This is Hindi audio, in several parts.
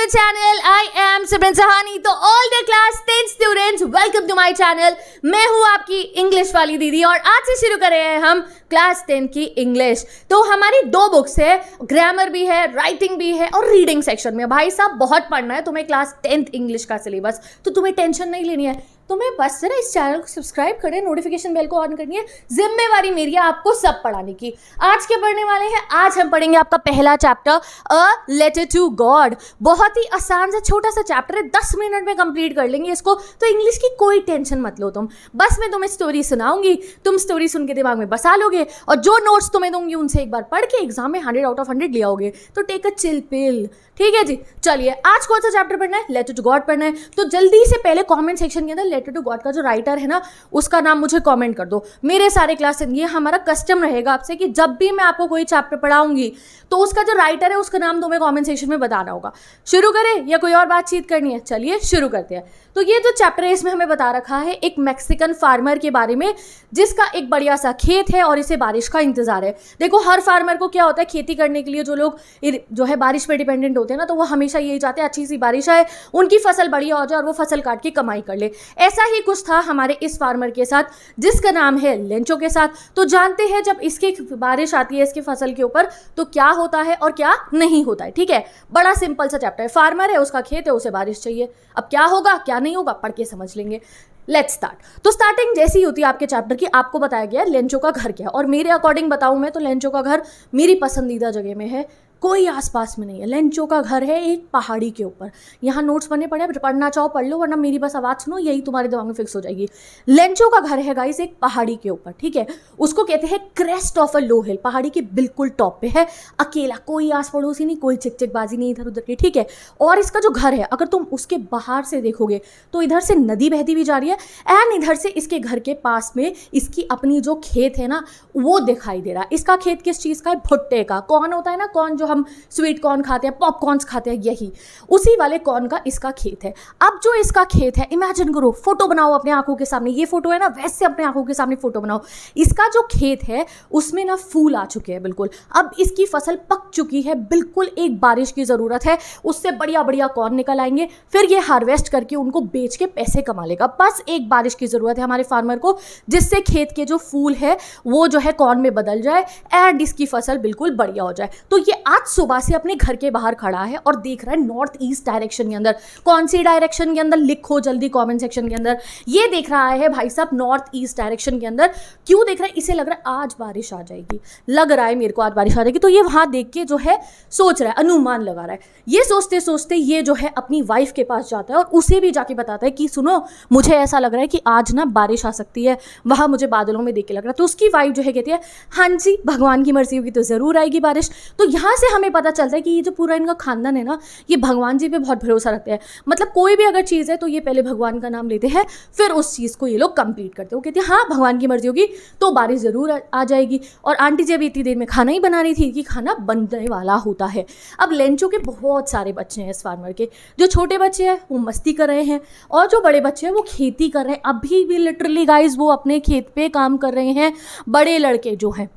channel. I am Simran Sahani. तो all the class 10 students, welcome to my channel. मैं हूँ आपकी इंग्लिश वाली दीदी और आज से शुरू कर रहे हैं हम क्लास 10 की इंग्लिश। तो हमारी 2 बुक्स है, ग्रामर भी है, राइटिंग भी है और रीडिंग सेक्शन में। भाई साहब बहुत पढ़ना है तुम्हें क्लास 10th इंग्लिश का सिलेबस, तो तुम्हें टेंशन नहीं लेनी है। तुम्हें बस जरा इस चैनल को सब्सक्राइब करें, नोटिफिकेशन बेल को ऑन करनी है। जिम्मेवारी मेरी है आपको सब पढ़ाने की। आज के पढ़ने वाले हैं, आज हम पढ़ेंगे आपका पहला chapter a letter to God. बहुत ही आसान सा छोटा सा चैप्टर है, 10 मिनट में कंप्लीट कर लेंगे इसको। तो इंग्लिश की कोई टेंशन मत लो तुम, बस मैं तुम्हें स्टोरी सुनाऊंगी, तुम स्टोरी सुन के दिमाग में बसा लोगे और जो नोट्स तुम्हें दूंगी उनसे एक बार पढ़ के एग्जाम में 100 आउट ऑफ 100 ले आओगे। तो टेक अ चिल पिल, ठीक है जी। चलिए आज कौन सा चैप्टर पढ़ना है? लेटर टू गॉड पढ़ना है। तो जल्दी से पहले कमेंट सेक्शन के अंदर लेटर टू गॉड का जो राइटर है ना उसका नाम मुझे कमेंट कर दो। मेरे सारे क्लास ये हमारा कस्टम रहेगा आपसे कि जब भी मैं आपको कोई चैप्टर पढ़ाऊंगी तो उसका जो राइटर है उसका नाम तुम्हें कमेंट सेक्शन में बताना होगा। शुरू करें या कोई और बातचीत करनी है? चलिए शुरू करते हैं। तो ये जो चैप्टर है इसमें हमें बता रखा है एक मैक्सिकन फार्मर के बारे में जिसका एक बढ़िया सा खेत है और इसे बारिश का इंतजार है। देखो हर फार्मर को क्या होता है, खेती करने के लिए जो लोग जो है बारिश पे डिपेंडेंट होते हैं ना, तो वो हमेशा यही चाहते हैं अच्छी सी बारिश आए, उनकी फसल बढ़िया हो जाए और वो फसल काट के कमाई कर ले। ऐसा ही कुछ था हमारे इस फार्मर के साथ जिसका नाम है लेंचो के साथ। तो जानते हैं जब इसकी बारिश आती है इसकी फसल के ऊपर तो क्या होता है और क्या नहीं होता है। ठीक है, बड़ा सिंपल सा चैप्टर है। फार्मर है, उसका खेत है, उसे बारिश चाहिए। अब क्या होगा क्या नहीं होगा पढ़ के समझ लेंगे। Let's start. तो स्टार्टिंग जैसी होती है आपके चैप्टर की, आपको बताया गया लेंचो का घर क्या है। और मेरे अकॉर्डिंग बताऊं मैं तो लेंचो का घर मेरी पसंदीदा जगह में है, कोई आसपास में नहीं है। लेंचो का घर है एक पहाड़ी के ऊपर। यहाँ नोट्स बने पड़े, पढ़ना चाहो पढ़ लो, वरना मेरी बस आवाज़ सुनो, यही तुम्हारे दिमाग में फिक्स हो जाएगी। लेंचो का घर है गाइस एक पहाड़ी के ऊपर, ठीक है। उसको कहते हैं क्रेस्ट ऑफ अ लो हिल, पहाड़ी के बिल्कुल टॉप पे है, अकेला, कोई आस पड़ोसी नहीं, कोई चिकचिकबाजी नहीं इधर उधर की, ठीक है। और इसका जो घर है अगर तुम उसके बाहर से देखोगे तो इधर से नदी बहती भी जा रही है एंड इधर से इसके घर के पास में इसकी अपनी जो खेत है ना वो दिखाई दे रहा है। इसका खेत किस चीज़ का है? भुट्टे का। कौन होता है ना, कौन जो हम स्वीट कॉर्न खाते हैं, पॉपकॉर्न्स खाते हैं, यही उसी वाले कॉर्न का इसका खेत है। अब जो इसका खेत है, इमेजिन करो, फोटो बनाओ अपने आंखों के सामने, ये फोटो है ना वैसे अपने आंखों के सामने फोटो बनाओ। इसका जो खेत है उसमें ना फूल आ चुके हैं बिल्कुल, अब इसकी फसल पक चुकी है, बिल्कुल एक बारिश की ज़रूरत है, उससे बढ़िया बढ़िया कॉर्न निकल आएंगे, फिर ये हार्वेस्ट करके उनको बेच के पैसे कमा लेगा। बस एक बारिश की ज़रूरत है हमारे फार्मर को जिससे खेत के जो फूल है वो जो है कॉर्न में बदल जाए एंड इसकी फसल बिल्कुल बढ़िया हो जाए। तो ये आज सुबह से अपने घर के बाहर खड़ा है और देख रहा है नॉर्थ ईस्ट डायरेक्शन के अंदर। कौन सी डायरेक्शन के अंदर लिखो जल्दी कमेंट सेक्शन के अंदर। ये देख रहा है भाई साहब नॉर्थ ईस्ट डायरेक्शन के अंदर। क्यों देख रहा है? इसे लग रहा है आज बारिश आ जाएगी, लग रहा है मेरे को आज बारिश आ जाएगी। तो ये वहां देख के जो है सोच रहा है, अनुमान लगा रहा है। ये सोचते सोचते ये जो है अपनी वाइफ के पास जाता है और उसे भी जाके बताता है कि सुनो मुझे ऐसा लग रहा है कि आज ना बारिश आ सकती है, वहां मुझे बादलों में देख के लग रहा है। तो उसकी वाइफ जो है कहती है हाँ जी भगवान की मर्जी होगी तो जरूर आएगी बारिश। तो यहाँ से हमें पता चलता है कि ये जो पूरा इनका खानदान है ना ये भगवान जी पे बहुत भरोसा रखते हैं। मतलब कोई भी अगर चीज़ है तो ये पहले भगवान का नाम लेते हैं फिर उस चीज़ को ये लोग कंप्लीट करते हैं। वो कहते हैं हाँ भगवान की मर्जी होगी तो बारिश ज़रूर आ जाएगी। और आंटी जी अभी इतनी देर में खाना ही बना रही थी कि खाना बनने वाला होता है। अब लेंचो के बहुत सारे बच्चे हैं इस फार्मर के। जो छोटे बच्चे हैं वो मस्ती कर रहे हैं और जो बड़े बच्चे हैं वो खेती कर रहे हैं। अभी भी लिटरली गाइज वो अपने खेत पे काम कर रहे हैं। बड़े लड़के जो हैं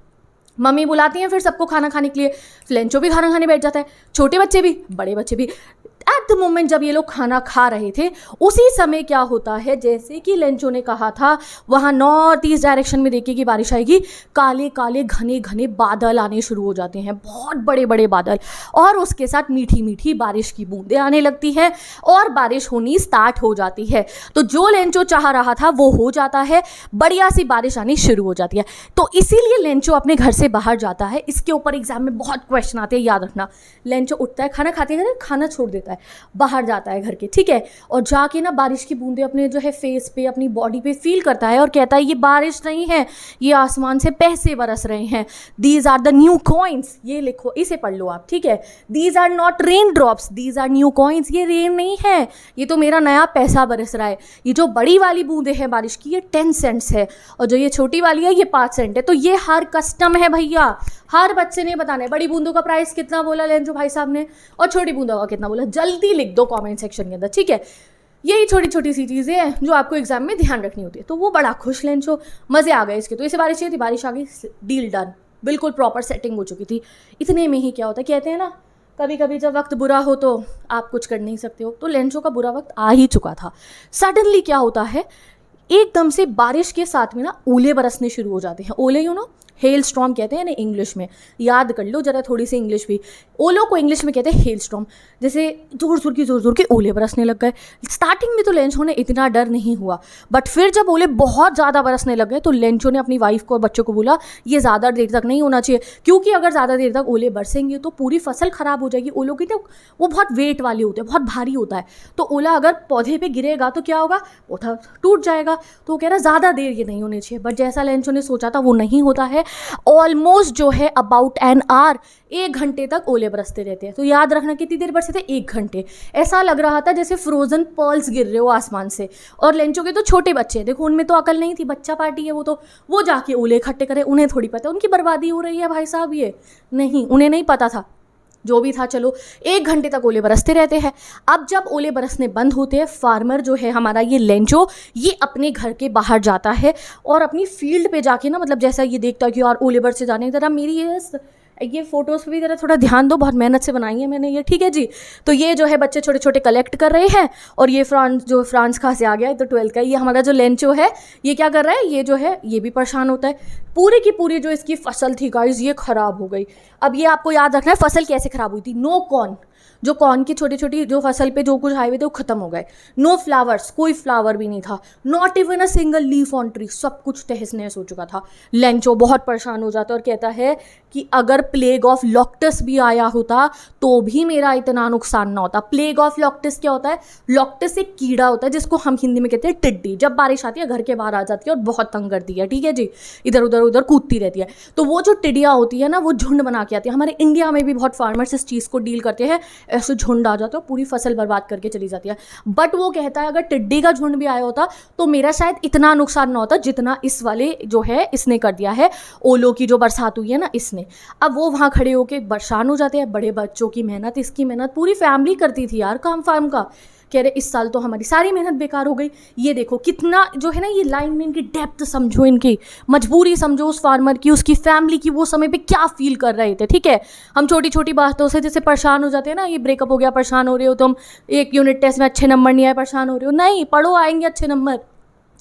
मम्मी बुलाती हैं फिर सबको खाना खाने के लिए, लेंचो भी खाना खाने बैठ जाता है, छोटे बच्चे भी बड़े बच्चे भी। एट द मोमेंट जब ये लोग खाना खा रहे थे उसी समय क्या होता है, जैसे कि लेंचो ने कहा था वहाँ नॉर्थ ईस्ट डायरेक्शन में देखिए कि बारिश आएगी, काले काले घने घने बादल आने शुरू हो जाते हैं, बहुत बड़े बड़े बादल, और उसके साथ मीठी मीठी बारिश की बूंदें आने लगती हैं और बारिश होनी स्टार्ट हो जाती है। तो जो लेंचो चाह रहा था वो हो जाता है, बढ़िया सी बारिश आनी शुरू हो जाती है। तो इसीलिए लेंचो अपने घर से बाहर जाता है। इसके ऊपर एग्जाम में बहुत क्वेश्चन आते हैं, याद रखना। लेंचो उठता है, खाना खाते हैं, खाना छोड़ देता है, बाहर जाता है घर के, ठीक है, और जाके ना बारिश की बूंदें अपने जो है फेस पे अपनी बॉडी पे फील करता है और कहता है ये बारिश नहीं है, ये आसमान से पैसे बरस रहे हैं। These are the new coins, ये लिखो, इसे पढ़ लो आप, ठीक है। These are not raindrops, these are new coins, ये रेन नहीं है, ये तो मेरा नया पैसा बरस रहा है। ये जो बड़ी वाली बूंदें हैं बारिश की ये 10 सेंट्स है और जो ये छोटी वाली है ये 5 सेंट है। तो ये हर कस्टम है भैया, हर बच्चे ने बताना है। बड़ी बूंदों का प्राइस कितना बोला लेंचो भाई साहब ने और छोटी बूंदों का कितना बोला, जल्दी लिख दो कमेंट सेक्शन के अंदर, ठीक है। यही छोटी छोटी सी चीज़ें हैं जो आपको एग्जाम में ध्यान रखनी होती है। तो वो बड़ा खुश लेंचो, मज़े आ गए इसके। तो इसे बारिश चाहिए थी, बारिश आ गई, डील डन, बिल्कुल प्रॉपर सेटिंग हो चुकी थी। इतने में ही क्या होता है, कहते हैं ना कभी कभी जब वक्त बुरा हो तो आप कुछ कर नहीं सकते हो, तो लेंचो का बुरा वक्त आ ही चुका था। सडनली क्या होता है, एकदम से बारिश के साथ में ना ओले बरसने शुरू हो जाते हैं। ओले यू नो हेल स्टॉर्म कहते हैं ना इंग्लिश में, याद कर लो जरा थोड़ी सी इंग्लिश भी। ओलों को इंग्लिश में कहते हैं हेल स्टॉर्म। जैसे जोर जोर के ओले बरसने लग गए। स्टार्टिंग में तो लेंचो ने इतना डर नहीं हुआ, बट फिर जब ओले बहुत ज़्यादा बरसने लग गए तो लेंचो ने अपनी वाइफ को और बच्चों को बोला ये ज़्यादा देर तक नहीं होना चाहिए, क्योंकि अगर ज़्यादा देर तक ओले बरसेंगे तो पूरी फसल ख़राब हो जाएगी। ओलों की तो वो बहुत वेट वाले होते हैं, बहुत भारी होता है, तो ओला अगर पौधे पर गिरेगा तो क्या होगा, पौधा टूट जाएगा। तो वो कह रहा ज़्यादा देर ये नहीं होनी चाहिए, बट जैसा लेंचो ने सोचा था वो नहीं होता है। ऑलमोस्ट जो है अबाउट एन आवर, 1 घंटे तक ओले बरसते रहते हैं। तो याद रखना कितनी देर बरसे थे, 1 घंटे। ऐसा लग रहा था जैसे फ्रोजन पर्ल्स गिर रहे हो आसमान से। और लेंचो के तो छोटे बच्चे हैं, देखो उनमें तो अकल नहीं थी, बच्चा पार्टी है वो जाके ओले इकट्ठे करे, उन्हें थोड़ी पता है उनकी बर्बादी हो रही है भाई साहब, ये नहीं, उन्हें नहीं पता था। जो भी था चलो, 1 घंटे तक ओले बरसते रहते हैं। अब जब ओले बरसने बंद होते हैं, फार्मर जो है हमारा ये लेंचो, ये अपने घर के बाहर जाता है और अपनी फील्ड पे जाके ना, मतलब जैसा ये देखता है कि यार ओले बरसे जाने, जरा मेरी ये फोटोज़ पे भी ज़रा थोड़ा ध्यान दो, बहुत मेहनत से बनाई है मैंने ये, ठीक है जी। तो ये जो है बच्चे छोटे छोटे कलेक्ट कर रहे हैं, और ये फ्रांस कहाँ से आ गया है, तो 12th का, ये हमारा जो लेंचो है ये क्या कर रहा है, ये जो है ये भी परेशान होता है। पूरी की पूरी जो इसकी फसल थी गाइस ये ख़राब हो गई। अब ये आपको याद रखना है फसल कैसे ख़राब हुई थी। नो कॉर्न, जो कॉर्न की छोटी छोटी जो फसल पे जो कुछ आए हुए थे वो खत्म हो गए। नो फ्लावर्स, कोई फ्लावर भी नहीं था। Not even a single leaf on tree, सब कुछ तहस नहस हो चुका था। लेंचो बहुत परेशान हो जाता है और कहता है कि अगर प्लेग ऑफ लॉक्टस भी आया होता तो भी मेरा इतना नुकसान ना होता। प्लेग ऑफ लॉक्टस क्या होता है, लॉक्टस एक कीड़ा होता है जिसको हम हिंदी में कहते हैं टिड्डी। जब बारिश आती है घर के बाहर आ जाती है और बहुत तंग करती है, ठीक है जी, इधर उधर कूदती रहती है। तो वो जो टिड्डियाँ होती है ना, वो झुंड बना के आती है। हमारे इंडिया में भी बहुत फार्मर्स इस चीज़ को डील करते हैं, ऐसे झुंड आ जाता है पूरी फसल बर्बाद करके चली जाती है। बट वो कहता है अगर टिड्डी का झुंड भी आया होता तो मेरा शायद इतना नुकसान ना होता जितना इस वाले जो है इसने कर दिया है, ओलों की जो बरसात हुई है ना इसने। अब वो वहाँ खड़े होकर परेशान हो जाते हैं, बड़े बच्चों की मेहनत, इसकी मेहनत, पूरी फैमिली करती थी यार काम फार्म का। कह रहे इस साल तो हमारी सारी मेहनत बेकार हो गई। ये देखो कितना जो है ना, ये लाइन में इनकी डेप्थ समझो, इनकी मजबूरी समझो उस फार्मर की, उसकी फैमिली की, वो समय पे क्या फील कर रहे थे। ठीक है, हम छोटी छोटी बातों से जैसे परेशान हो जाते हैं ना, ये ब्रेकअप हो गया परेशान हो रहे हो तुम, एक यूनिट टेस्ट में अच्छे नंबर नहीं आए परेशान हो रहे हो, नहीं, पढ़ो आएंगे अच्छे नंबर।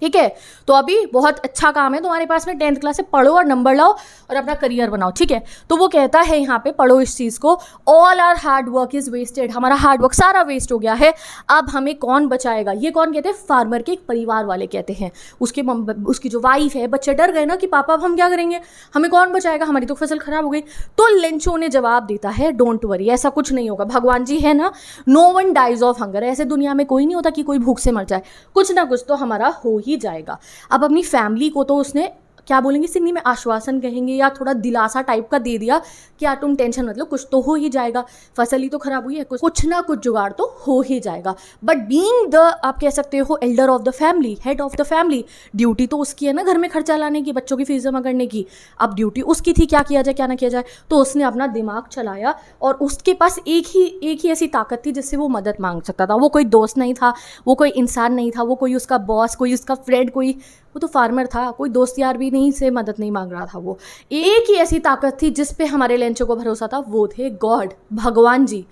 ठीक है, तो अभी बहुत अच्छा काम है तुम्हारे पास में, 10th क्लास से पढ़ो और नंबर लाओ और अपना करियर बनाओ। ठीक है, तो वो कहता है यहाँ पे पढ़ो इस चीज़ को, all our hard work is wasted, हमारा हार्ड वर्क सारा वेस्ट हो गया है, अब हमें कौन बचाएगा। ये कौन कहते हैं, फार्मर के एक परिवार वाले कहते हैं। उसकी जो वाइफ है, बच्चे डर गए ना कि पापा अब हम क्या करेंगे, हमें कौन बचाएगा, हमारी तो फसल खराब हो गई। तो लेंचो ने जवाब देता है, डोंट वरी, ऐसा कुछ नहीं होगा, भगवान जी है ना, no one dies of hunger, ऐसे दुनिया में कोई नहीं होता कि कोई भूख से मर जाए, कुछ ना कुछ तो हमारा हो ही जाएगा। अब अपनी फैमिली को तो उसने क्या बोलेंगे सिंधी में, आश्वासन कहेंगे या थोड़ा दिलासा टाइप का दे दिया कि यार तुम टेंशन मत लो, कुछ तो हो ही जाएगा, फसल ही तो खराब हुई है, कुछ ना कुछ जुगाड़ तो हो ही जाएगा। बट बीइंग द, आप कह सकते हो Elder of the family, head of the family, duty तो उसकी है ना घर में खर्चा लाने की, बच्चों की फीस जमा करने की। अब ड्यूटी उसकी थी, क्या किया जाए क्या ना किया जाए, तो उसने अपना दिमाग चलाया और उसके पास एक ही ऐसी ताकत थी जिससे वो मदद मांग सकता था। वो कोई दोस्त नहीं था, वो कोई इंसान नहीं था, वो कोई उसका बॉस, कोई उसका फ्रेंड, वो तो फार्मर था, कोई दोस्त यार भी नहीं से मदद नहीं मांग रहा था। वो एक ही ऐसी ताकत थी जिस पे हमारे लेंचो को भरोसा था, वो थे गॉड, भगवान जी।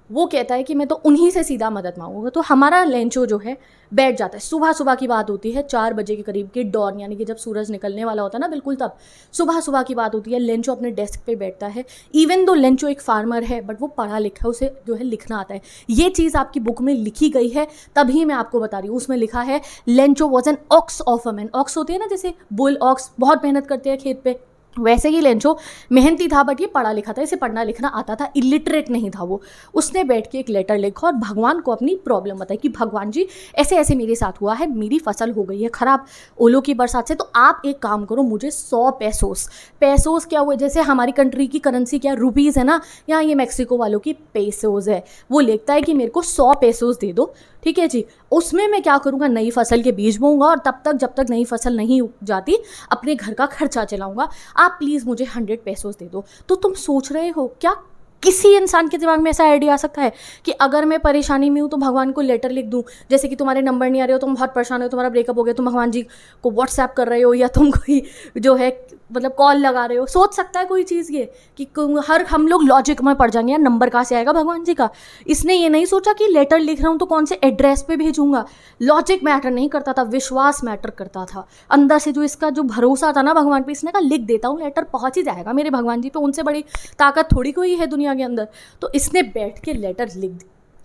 वो कहता है कि मैं तो उन्हीं से सीधा मदद मांगूंगा। तो हमारा लेंचो जो है बैठ जाता है, सुबह सुबह की बात होती है, 4 बजे के करीब की डॉन, यानी कि जब सूरज निकलने वाला होता है ना, बिल्कुल तब सुबह सुबह की बात होती है। लेंचो अपने डेस्क पे बैठता है। इवन दो लेंचो एक फार्मर है बट वो पढ़ा लिखा है, उसे जो है लिखना आता है। ये चीज़ आपकी बुक में लिखी गई है, तभी मैं आपको बता रही हूँ। उसमें लिखा है Lencho was an ox of a man. Ox होते हैं ना जैसे बुल, ऑक्स बहुत मेहनत करते हैं खेत पे, वैसे ही लेंचो मेहनती था बट ये पढ़ा लिखा था, इसे पढ़ना लिखना आता था, इलिटरेट नहीं था वो। उसने बैठ के एक लेटर लिखा और भगवान को अपनी प्रॉब्लम बताई कि भगवान जी ऐसे ऐसे मेरे साथ हुआ है, मेरी फसल हो गई है ख़राब ओलों की बरसात से, तो आप एक काम करो, मुझे 100 पैसोस क्या हुए, जैसे हमारी कंट्री की करेंसी क्या रुपीज़ है ना, यहाँ ये मैक्सिको वालों की पेसोस है। वो लिखता है कि मेरे को 100 पैसोस दे दो, ठीक है जी। उसमें मैं क्या करूँगा, नई फसल के बीज बोऊंगा और तब तक जब तक नई फसल नहीं उग जाती अपने घर का खर्चा चलाऊंगा। आप प्लीज़ मुझे 100 पैसोस दे दो। तो तुम सोच रहे हो क्या किसी इंसान के दिमाग में ऐसा आइडिया आ सकता है कि अगर मैं परेशानी में हूँ तो भगवान को लेटर लिख दूँ? जैसे कि तुम्हारे नंबर नहीं आ रहे हो, तुम बहुत परेशान हो, तुम्हारा ब्रेकअप हो गया, तुम भगवान जी को व्हाट्सएप कर रहे हो या तुम कोई जो है मतलब कॉल लगा रहे हो। सोच सकता है कोई चीज़ ये कि हर हम लोग लॉजिक में पड़ जाएंगे, यार नंबर कहाँ से आएगा भगवान जी का। इसने ये नहीं सोचा कि लेटर लिख रहा हूँ तो कौन से एड्रेस पे भेजूंगा। लॉजिक मैटर नहीं करता था, विश्वास मैटर करता था। अंदर से जो इसका जो भरोसा था ना भगवान पे, इसने कहा लिख देता हूँ, लेटर पहुँच ही जाएगा मेरे भगवान जी पे, उनसे बड़ी ताकत थोड़ी कोई है दुनिया के अंदर। तो इसने बैठ के लेटर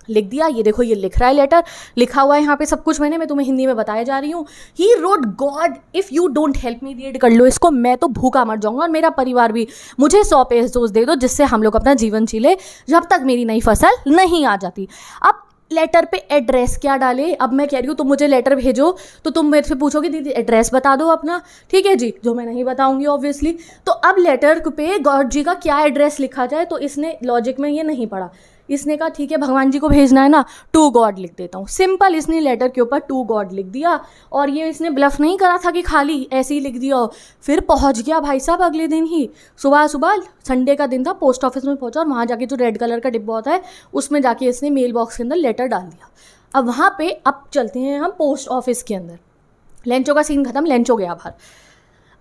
लिख दिया। ये देखो ये लिख रहा है, लेटर लिखा हुआ है यहाँ पे सब कुछ मैं तुम्हें हिंदी में बताया जा रही हूँ। He wrote God if you don't help me, read कर लो इसको, मैं तो भूखा मर जाऊंगा और मेरा परिवार भी। मुझे 100 पेसोस दे दो जिससे हम लोग अपना जीवन जीले जब तक मेरी नई फसल नहीं आ जाती। अब लेटर पे एड्रेस क्या डाले? अब मैं कह रही हूँ तुम मुझे लेटर भेजो तो तुम मेरे से पूछोगे दीदी एड्रेस बता दो अपना, ठीक है जी, जो मैं नहीं बताऊंगी ऑब्वियसली। तो अब लेटर पे गॉड जी का क्या एड्रेस लिखा जाए? तो इसने लॉजिक में ये नहीं पढ़ा, इसने कहा ठीक है भगवान जी को भेजना है ना, टू गॉड लिख देता हूँ। सिंपल इसने लेटर के ऊपर टू गॉड लिख दिया। और ये इसने ब्लफ नहीं करा था कि खाली ऐसे ही लिख दिया हो। फिर पहुँच गया भाई साहब अगले दिन ही सुबह संडे का दिन था, पोस्ट ऑफिस में पहुँचा और वहाँ जाके जो रेड कलर का डिब्बा होता है उसमें जाके इसने मेल बॉक्स के अंदर लेटर डाल दिया। अब वहाँ पे अब चलते हैं हम पोस्ट ऑफिस के अंदर। लेंचो का सीन खत्म, लेंचो गया बाहर।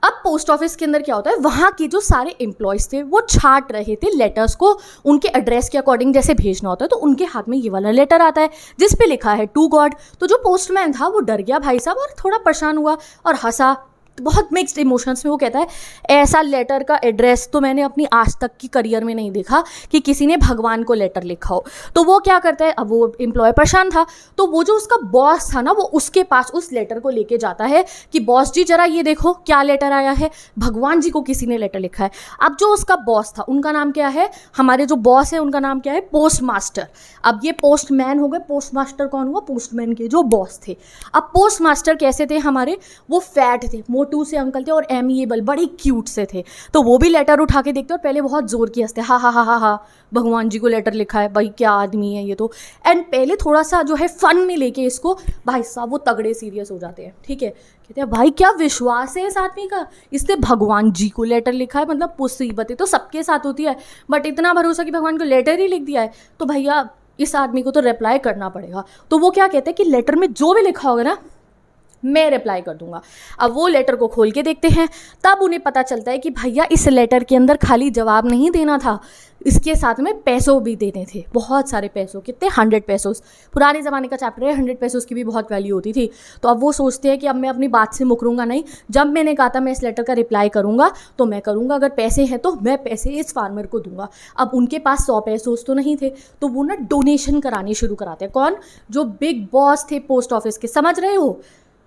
अब पोस्ट ऑफिस के अंदर क्या होता है, वहाँ के जो सारे एम्प्लॉयज़ थे वो छांट रहे थे लेटर्स को उनके एड्रेस के अकॉर्डिंग जैसे भेजना होता है। तो उनके हाथ में ये वाला लेटर आता है जिस पे लिखा है टू गॉड। तो जो पोस्टमैन था वो डर गया भाई साहब और थोड़ा परेशान हुआ और हंसा, बहुत मिक्स्ड इमोशंस में। वो कहता है ऐसा लेटर का एड्रेस तो मैंने अपनी आज तक की करियर में नहीं देखा कि किसी ने भगवान को लेटर लिखा हो। तो वो क्या करता है, अब वो एम्प्लॉय परेशान था तो वो जो उसका बॉस था ना वो उसके पास उस लेटर को लेके जाता है कि बॉस जी जरा ये देखो क्या लेटर आया है, भगवान जी को किसी ने लेटर लिखा है। अब जो उसका बॉस था उनका नाम क्या है, हमारे जो बॉस है उनका नाम क्या है, पोस्ट मास्टर। अब ये पोस्टमैन हो गए, पोस्ट मास्टर कौन हुआ, पोस्टमैन के जो बॉस थे। अब पोस्ट मास्टर कैसे थे हमारे, वो फैट थे, मोटू से अंकल थे और एमिएबल बड़े क्यूट से थे। तो वो भी लेटर उठा के देखते और पहले बहुत जोर की हंसते, हा हा हा हा हा भगवान जी को लेटर लिखा है, भाई क्या आदमी है ये तो। एंड पहले थोड़ा सा जो है फन में लेके इसको, भाई साहब वो तगड़े सीरियस हो जाते हैं, ठीक है। कहते हैं भाई क्या विश्वास है इस आदमी का, इसने भगवान जी को लेटर लिखा है, मतलब मुसीबतें तो सबके साथ होती है बट इतना भरोसा कि भगवान को लेटर ही लिख दिया है, तो भैया इस आदमी को तो रिप्लाई करना पड़ेगा। तो वो क्या कहते हैं कि लेटर में जो भी लिखा होगा ना मैं रिप्लाई कर दूंगा। अब वो लेटर को खोल के देखते हैं, तब उन्हें पता चलता है कि भैया इस लेटर के अंदर खाली जवाब नहीं देना था, इसके साथ में पैसों भी देने थे, बहुत सारे पैसों। कितने, 100 पैसोस। पुराने ज़माने का चैप्टर है, 100 पैसोस की भी बहुत वैल्यू होती थी। तो अब वो सोचते हैं कि अब मैं अपनी बात से मुकरूंगा नहीं, जब मैंने कहा था मैं इस लेटर का रिप्लाई करूंगा तो मैं करूंगा, अगर पैसे हैं तो मैं पैसे इस फार्मर को दूंगा। अब उनके पास 100 पैसोस तो नहीं थे, तो वो ना डोनेशन करानी शुरू कराते हैं। कौन, जो बिग बॉस थे पोस्ट ऑफिस के, समझ रहे हो।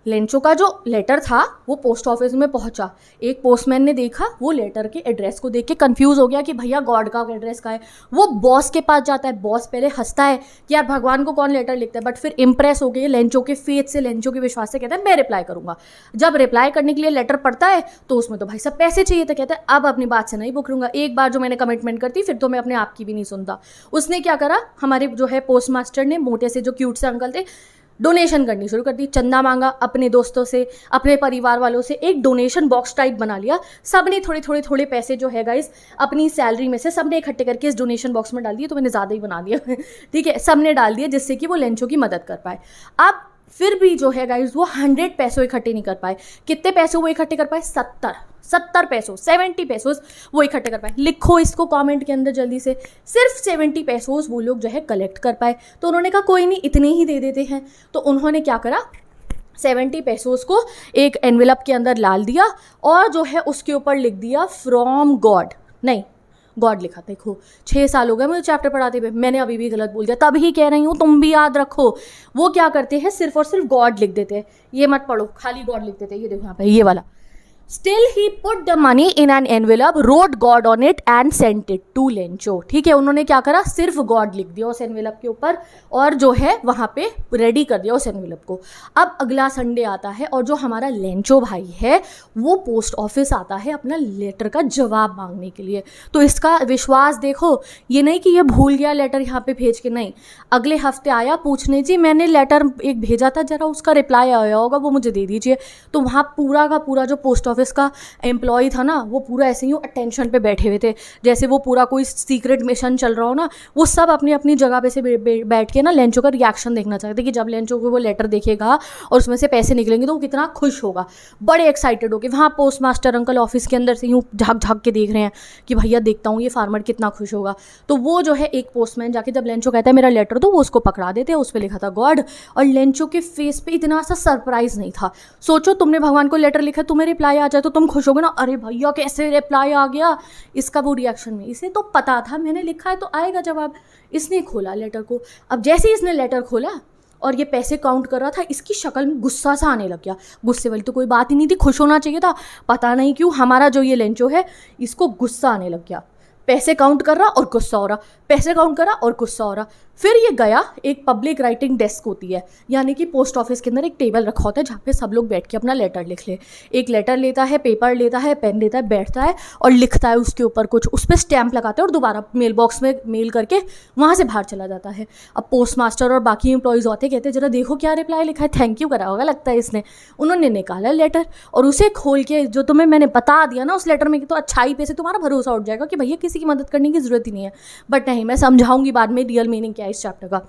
लेंचो का जो लेटर था वो पोस्ट ऑफिस में पहुंचा, एक पोस्टमैन ने देखा, वो लेटर के एड्रेस को देख के कंफ्यूज हो गया कि भैया गॉड का एड्रेस का है। वो बॉस के पास जाता है, बॉस पहले हंसता है कि यार भगवान को कौन लेटर लिखता है, बट फिर इंप्रेस हो गए लेंचो के फेथ से, लेंचो के विश्वास से, कहता है मैं रिप्लाई करूंगा। जब रिप्लाई करने के लिए लेटर पढ़ता है तो उसमें तो भाई सब पैसे चाहिए थे। कहता है अब अपनी बात से नहीं मुकरूंगा, एक बार जो मैंने कमिटमेंट करती फिर तो मैं अपने आप की भी नहीं सुनता। उसने क्या करा, हमारे जो है पोस्ट मास्टर ने, मोटे से जो क्यूट से अंकल थे, डोनेशन करनी शुरू कर दी। चंदा मांगा अपने दोस्तों से, अपने परिवार वालों से, एक डोनेशन बॉक्स टाइप बना लिया। सब ने थोड़े पैसे जो है गाइस अपनी सैलरी में से सब ने इकट्ठे करके इस डोनेशन बॉक्स में डाल दिए। तो मैंने ज़्यादा ही बना दिया ठीक है, सब ने डाल दिया जिससे कि वो लेंचो की मदद कर पाए। अब फिर भी जो है गाइस वो 100 पैसों इकट्ठे नहीं कर पाए। कितने पैसे वो इकट्ठे कर पाए, 70 पैसों, 70 पैसों वो इकट्ठे कर पाए। लिखो इसको कमेंट के अंदर जल्दी से, सिर्फ 70 पैसों वो लोग जो है कलेक्ट कर पाए। तो उन्होंने कहा कोई नहीं, इतने ही दे देते हैं। तो उन्होंने क्या करा, 70 पैसों को एक एनवेलप के अंदर डाल दिया और जो है उसके ऊपर लिख दिया फ्रॉम गॉड, नहीं गॉड लिखा। देखो 6 साल हो गए मुझे चैप्टर पढ़ाते हुए, मैंने अभी भी गलत बोल दिया, तभी कह रही हूँ तुम भी याद रखो। वो क्या करते हैं, सिर्फ और सिर्फ गॉड लिख देते हैं, ये मत पढ़ो, खाली गॉड लिख देते हैं। ये देखो यहाँ पे ये वाला, Still he put the money in an envelope, wrote God on it and sent it to Lencho. ठीक है, उन्होंने क्या करा, सिर्फ गॉड लिख दिया उस एनवेलप के ऊपर और जो है वहाँ पे रेडी कर दिया उस एनवेलप को। अब अगला संडे आता है और जो हमारा लेंचो भाई है वो पोस्ट ऑफिस आता है अपना लेटर का जवाब मांगने के लिए। तो इसका विश्वास देखो, ये नहीं कि ये भूल गया लेटर यहाँ पे भेज के, नहीं, अगले हफ्ते आया पूछने, जी मैंने लेटर एक भेजा था, जरा उसका रिप्लाई आया होगा वो मुझे दे दीजिए। तो वहाँ पूरा का पूरा जो पोस्ट ऑफिस का एम्प्लॉय था ना, वो पूरा ऐसे ही अटेंशन पे बैठे हुए थे, जैसे वो पूरा कोई सीक्रेट मिशन चल रहा हो ना। वो सब अपनी अपनी जगह पे से बैठ के ना लेंचो का रिएक्शन देखना चाहते कि जब लेंचो को वो लेटर देखेगा और उसमें से पैसे निकलेंगे तो वो कितना खुश होगा। बड़े एक्साइटेड हो के वहाँ पोस्ट मास्टर अंकल ऑफिस के अंदर से यूँ झाँक झाँक के देख रहे हैं कि भैया देखता हूँ ये फार्मर कितना खुश होगा। तो वो जो है एक पोस्टमैन जाके जब लेंचो कहता है मेरा लेटर दो, वो उसको पकड़ा देते हैं, उस पर लिखा था गॉड। और लेंचो के फेस पे इतना सा सरप्राइज नहीं था। सोचो तुमने भगवान को लेटर लिखा, तुम्हें रिप्लाई आ जाए तो तुम खुश होगे ना, अरे भैया कैसे रिप्लाई आ गया। इसका वो रिएक्शन में, इसे तो पता था मैंने लिखा है तो आएगा जवाब। इसने खोला लेटर को, अब जैसे ही इसने लेटर खोला और ये पैसे काउंट कर रहा था, इसकी शक्ल में गुस्सा सा आने लग गया। गुस्से वाली तो कोई बात ही नहीं थी, खुश होना चाहिए था। पता नहीं क्यों हमारा जो ये लेंचो है इसको गुस्सा आने लग गया। पैसे काउंट कर रहा और गुस्सा हो रहा, पैसे काउंट कर रहा और गुस्सा हो रहा। फिर ये गया, एक पब्लिक राइटिंग डेस्क होती है, यानी कि पोस्ट ऑफिस के अंदर एक टेबल रखा होता है जहाँ पे सब लोग बैठ के अपना लेटर लिख ले। एक लेटर लेता है, पेपर लेता है, पेन लेता है, बैठता है और लिखता है उसके ऊपर कुछ, उस पर स्टैम्प लगाता है और दोबारा मेल बॉक्स में मेल करके वहाँ से बाहर चला जाता है। अब पोस्ट मास्टर और बाकी एम्प्लॉयज़ होते कहते जरा देखो क्या रिप्लाई लिखा है, थैंक यू करा होगा लगता है इसने। उन्होंने निकाला लेटर और उसे खोल के जो तुम्हें मैंने बता दिया ना उस लेटर में कि तो अच्छाई पे से तुम्हारा भरोसा उठ जाएगा कि भैया किसी की मदद करने की ज़रूरत ही नहीं है। बट नहीं, मैं समझाऊंगी बाद में रियल मीनिंग क्या है इस चैप्टर का।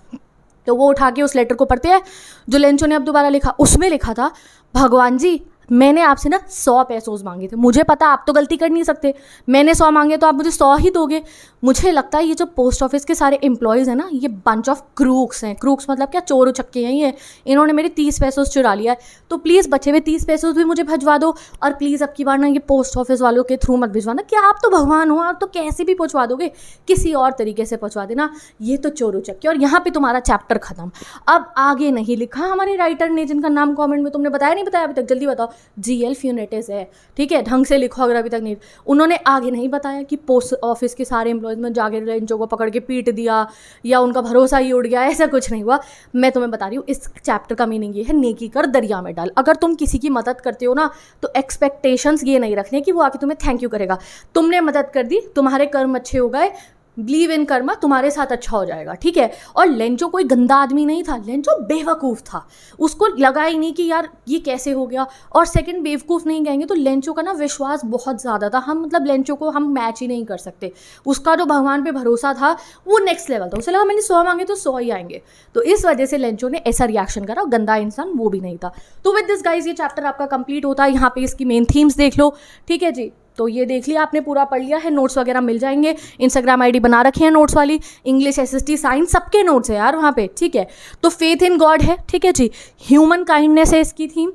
तो वो उठा के उस लेटर को पढ़ते हैं जो लेंचो ने अब दोबारा लिखा। उसमें लिखा था भगवान जी मैंने आपसे ना 100 पैसों मांगे थे, मुझे पता आप तो गलती कर नहीं सकते, मैंने 100 मांगे तो आप मुझे 100 ही दोगे। मुझे लगता है ये जो पोस्ट ऑफिस के सारे एम्प्लॉयज़ हैं ना, ये बंच ऑफ क्रूक्स हैं। क्रूक्स मतलब क्या, चोर उचक्के हैं ये। इन्होंने मेरे 30 पैसों चुरा लिया है, तो प्लीज़ बचे हुए 30 पैसों भी मुझे भिजवा दो। और प्लीज़ अब की बार ना ये पोस्ट ऑफिस वालों के थ्रू मत भिजवाना। क्या आप तो भगवान हो, आप तो कैसे भी पहुँचवा दोगे, किसी और तरीके से पहुँचवा देना। ये तो चोर उचक्के। और यहाँ पर तुम्हारा चैप्टर ख़त्म। अब आगे नहीं लिखा हमारे राइटर ने, जिनका नाम कॉमेंट में तुमने बताया नहीं बताया अभी तक, जल्दी बताओ। GL फ्यूनेटिस है, ठीक है, ढंग से लिखो अगर अभी तक नहीं। उन्होंने आगे नहीं बताया कि पोस्ट ऑफिस के सारे एम्प्लॉयज़ में जाके लेंचो को पकड़ के पीट दिया या उनका भरोसा ही उड़ गया, ऐसा कुछ नहीं हुआ। मैं तुम्हें बता रही हूँ इस चैप्टर का मीनिंग ये है, नेकी कर दरिया में डाल। अगर तुम किसी की मदद करते हो ना तो एक्सपेक्टेशंस ये नहीं रखने कि वो आके तुम्हें थैंक यू करेगा। तुमने मदद कर दी, तुम्हारे कर्म अच्छे हो गए, बिलीव इन कर्मा, तुम्हारे साथ अच्छा हो जाएगा, ठीक है। और लेंचो कोई गंदा आदमी नहीं था, लेंचो बेवकूफ़ था। उसको लगा ही नहीं कि यार ये कैसे हो गया। और सेकंड, बेवकूफ़ नहीं कहेंगे तो लेंचो का ना विश्वास बहुत ज़्यादा था। हम मतलब लेंचो को हम मैच ही नहीं कर सकते। उसका जो भगवान पे भरोसा था वो नेक्स्ट लेवल था। उसे लगा मैंने 100 मांगे तो 100 ही आएंगे, तो इस वजह से लेंचो ने ऐसा रिएक्शन करा। गंदा इंसान वो भी नहीं था। तो विद दिस गाइज ये चैप्टर आपका कंप्लीट होता है। यहाँ पे इसकी मेन थीम्स देख लो, ठीक है जी। तो ये देख लिया आपने, पूरा पढ़ लिया है। नोट्स वगैरह मिल जाएंगे, इंस्टाग्राम आईडी बना रखी है नोट्स वाली, इंग्लिश, SST, साइंस, सबके नोट्स है यार वहाँ पे, ठीक है। तो फेथ इन गॉड है, ठीक है जी। ह्यूमन काइंडनेस है इसकी थीम।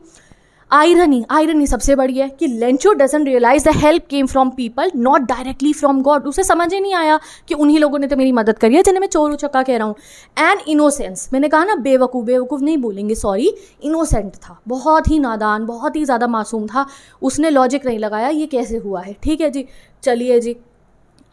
आयरनी सबसे बड़ी है कि Lencho doesn't realize the help came from people not directly from God. उसे समझ ही नहीं आया कि उन्हीं लोगों ने तो मेरी मदद करी है जिन्हें मैं चोर उचक्का कह रहा हूँ। एंड इनोसेंस, मैंने कहा ना बेवकूफ़ नहीं बोलेंगे, सॉरी, इनोसेंट था, बहुत ही नादान, बहुत ही ज़्यादा मासूम था। उसने लॉजिक नहीं लगाया ये कैसे हुआ है, ठीक है जी। चलिए जी,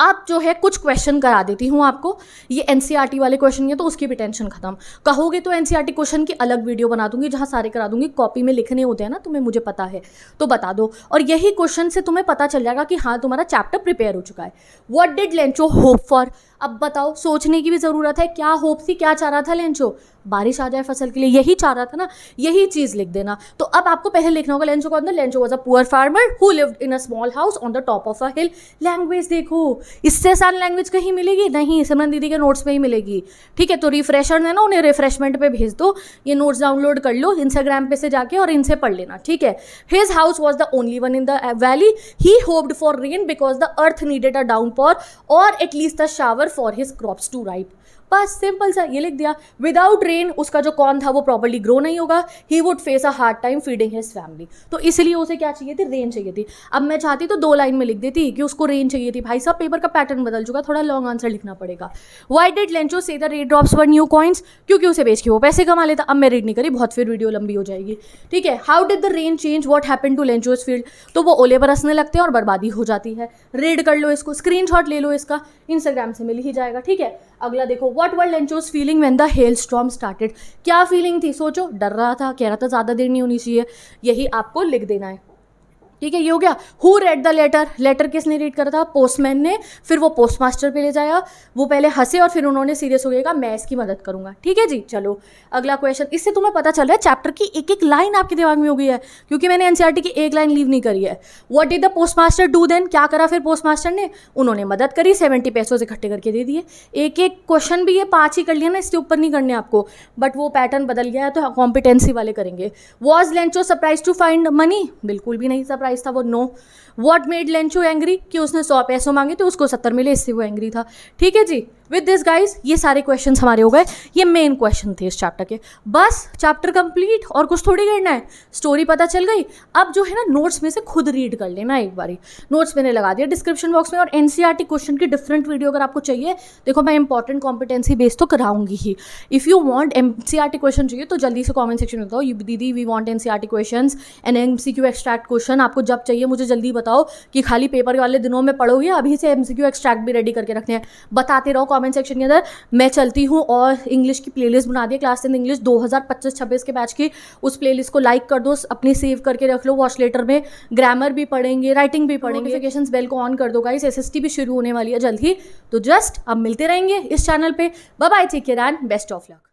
अब जो है कुछ क्वेश्चन करा देती हूँ आपको। ये NCERT वाले क्वेश्चन है तो उसकी भी टेंशन खत्म। कहोगे तो NCERT क्वेश्चन की अलग वीडियो बना दूंगी जहाँ सारे करा दूंगी। कॉपी में लिखने होते हैं ना तुम्हें, मुझे पता है, तो बता दो। और यही क्वेश्चन से तुम्हें पता चल जाएगा कि हाँ तुम्हारा चैप्टर प्रिपेयर हो चुका है। What did Lencho hope for? अब बताओ, सोचने की भी ज़रूरत है। क्या होप थी, क्या चाह रहा था लेंचो? बारिश आ जाए फसल के लिए, यही चाह रहा था ना, यही चीज़ लिख देना। तो अब आपको पहले लिखना होगा लेंचो कौन था। Lencho was a poor farmer who lived in a small house on the top of a hill. Language देखो, इससे आसान लैंग्वेज कहीं मिलेगी नहीं, सिमरन दीदी के नोट्स में ही मिलेगी, ठीक है। तो रिफ्रेशर है ना, उन्हें रिफ्रेशमेंट पे भेज दो, ये नोट्स डाउनलोड कर लो इंस्टाग्राम पे से जाके और इनसे पढ़ लेना, ठीक है। His house was the only one in the valley, he hoped for rain because the earth needed a downpour और at least a shower for his crops to ripe. बस सिंपल सा ये लिख दिया। विदाउट रेन उसका जो कॉर्न था वो प्रॉपर्ली ग्रो नहीं होगा। He would face a hard time feeding his family. तो इसलिए उसे क्या चाहिए थी, रेन चाहिए थी। अब मैं चाहती तो 2 लाइन में लिख देती कि उसको रेन चाहिए थी। भाई साहब पेपर का पैटर्न बदल चुका, थोड़ा लॉन्ग आंसर लिखना पड़ेगा। व्हाई डिड लेंचो से the rain drops were new coins? क्योंकि उसे बेच के वो पैसे कमा लेता। अब मैं रीड नहीं करी, बहुत फिर वीडियो लंबी हो जाएगी, ठीक है। How did the rain change what happened to Lencho's field? तो वो ओले बरसने लगते हैं और बर्बादी हो जाती है। रीड कर लो इसको, स्क्रीनशॉट ले लो इसका, इंस्टाग्राम से मिल ही जाएगा, ठीक है। अगला देखो, what were Lencho's feeling when the hell storm started? क्या फीलिंग थी, सोचो। डर रहा था, कह रहा था ज़्यादा देर नहीं होनी चाहिए, यही आपको लिख देना है। ठीक है, ये हो गया। Who read the letter, letter किसने रीड करा था? पोस्टमैन ने। फिर वो पोस्ट मास्टर पे ले जाया, वो पहले हंसे और फिर उन्होंने सीरियस हो गया मैं इसकी मदद करूंगा। ठीक है जी, चलो अगला क्वेश्चन। इससे तुम्हें पता चल रहा है चैप्टर की एक एक लाइन आपके दिमाग में हो गई है, क्योंकि मैंने एनसीईआरटी की एक लाइन लीव नहीं करी है। What did the postmaster do then, क्या करा फिर पोस्ट मास्टर ने? उन्होंने मदद करी, 70 पैसों इकट्ठे करके दे दिए। एक एक क्वेश्चन भी ये 5 ही कर लिया ना, इससे ऊपर नहीं करने आपको, बट वो पैटर्न बदल गया है तो कॉम्पिटेंसी वाले करेंगे। Was Lencho surprise to find money, बिल्कुल भी नहीं सरप्राइज था वो, no. What made Lencho angry, कि उसने 100 पैसों मांगे तो उसको 70 मिले, इससे वो एंग्री था। ठीक है जी, विद दिस गाइज ये सारे क्वेश्चन हमारे हो गए, ये मेन क्वेश्चन थे इस चैप्टर के। बस चैप्टर कंप्लीट, और कुछ थोड़ी करना है, स्टोरी पता चल गई। अब जो है ना नोट्स में से खुद रीड कर लेना एक बारी, नोट्स मैंने लगा दिया डिस्क्रिप्शन बॉक्स में। और एनसीईआरटी क्वेश्चन की डिफरेंट वीडियो अगर आपको चाहिए, देखो मैं इंपॉर्टेंट कॉम्पिटेंसी बेस तो कराऊंगी ही। If you want NCERT question चाहिए तो जल्दी से कमेंट सेक्शन में बताओ, यू दीदी we want NCERT questions and MCQ extract question. आपको जब चाहिए मुझे जल्दी बताओ, कि खाली पेपर वाले दिनों में पढ़ोगे, अभी से एमसीक्यू एक्सट्रैक्ट भी रेडी करके रखने हैं। बताते रहो कमेंट सेक्शन के अंदर। मैं चलती हूँ और इंग्लिश की प्लेलिस्ट बना दी है, क्लास 10 इंग्लिश 2025-26 के बैच की। उस प्लेलिस्ट को लाइक कर दो, अपनी सेव करके रख लो वॉच लेटर में। ग्रामर भी पढ़ेंगे, राइटिंग भी पढ़ेंगे। नोटिफिकेशंस बेल को ऑन कर दो गाइस, एसएसटी भी शुरू होने वाली है जल्द ही। तो जस्ट अब मिलते रहेंगे इस चैनल पे। Bye bye, take care and best of luck.